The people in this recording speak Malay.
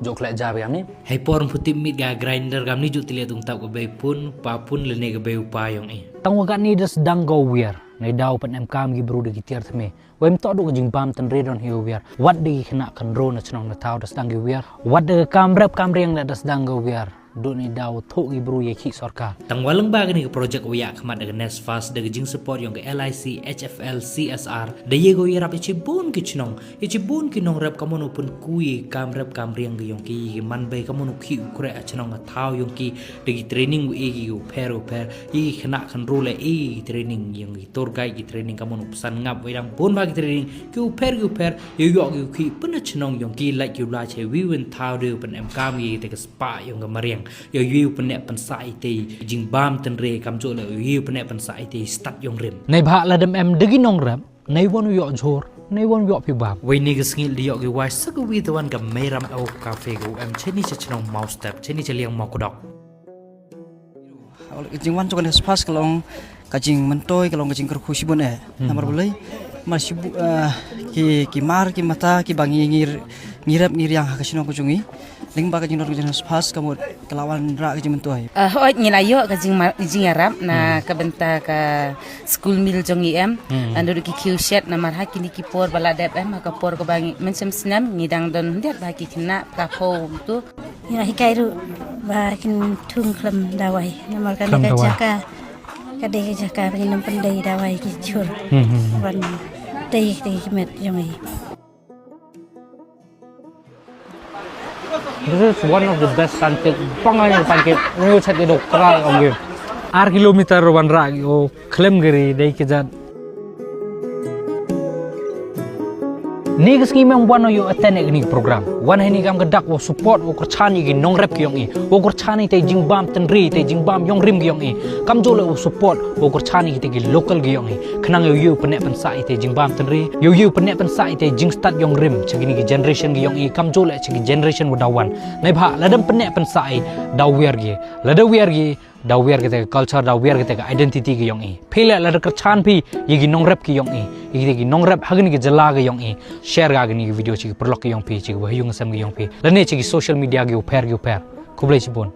jok lek jabe kami Hai porn putih mit ga grinder kami juk tiliat tap ke bay pun papun lene ke bay upayong tang wagat ni des dang go wer nei daw pan em kam gi bru de gitiar thme wem to do jing bam tan redon hi wer wat de khna kan ro na chnong na taw des dang gi wer wat de kam rep kam riang des dang go wer do ni daw tho gi bru ye khi sarkar tang walang ba ni project uya khmat de nesfas de jing support yong ke LIC HFL CSR de yego yerap e chibun ki chnong e chibun ki nong rep kamono pun kui kam rep kam riang gi yong ki man bay kamono khi ukre chnong taw yong ki de training e gi pero per i khna kan ro le e training yong ki tour guide gi training kamono pesan ngap wedang pun ba gi training ki per yo yo gi khi pun chnong yong ki like you la che wi win taw de pen em kam gi te spa yong ga mariang yo yu penek pensai te jing bam ten re kam jo le yu penek pensai te start yong rem nei bha la dem em degi nong rep nei won yo jor nei won yo pi bab we ni gisngil di yo gi wa sak wi the wan ga meram au cafe go em cheni chnong mouse step cheni liang mo kodok jing wan to kan spas kalong kajing mentoi kalong kajing kerkhusi bon namar boleh masih ki mar ki mata ki bangi ngirap ngiriang hakasino kujungi ling ba kajing kajing spas kamu kelawan ra kajing mentoi oh nyilayo kajing arab na kabenta ka school meal jongi em ando ki kiuset na marha kini ki por bala dep em ka por ko bangi mensem snam ngidang don ndiat ba ki kena ka po tu ina hikairu ba kin tung klam dawai namar kan ka jaka kade ka jaka ngin pandai dawai ki chur ban dei met jongi. This is one of the best pancake pangai pancake new chat de dokra ongge 8 kilometer wan ra o klem geri dei ke jat ni gisngi mem wano yo attend ni program wan heni kam gadak wo support wo kerchani gi nong rep kyong i wo kerchani te jingbam tenri te jingbam yong rim gyong i kam jole wo support wo kerchani te gi local gyong i khnang yo penek pensai te jingbam tenri yo penek pensai te jing start yong rim chagini gi generation gi yong i kam jole chagi generation wo dawan nai bha ladam penek pensai dawer gi ladawer gi dawer kita culture dawer kita identity ki yong i phela la kerchan phi yigi nong rep ki yong i yigi nong rep hagni ki jala ki yong i share ga gni video chi perlok ki yong phi chi wa yung sam ki yong phi lane chi social media gi upher kublai chi bon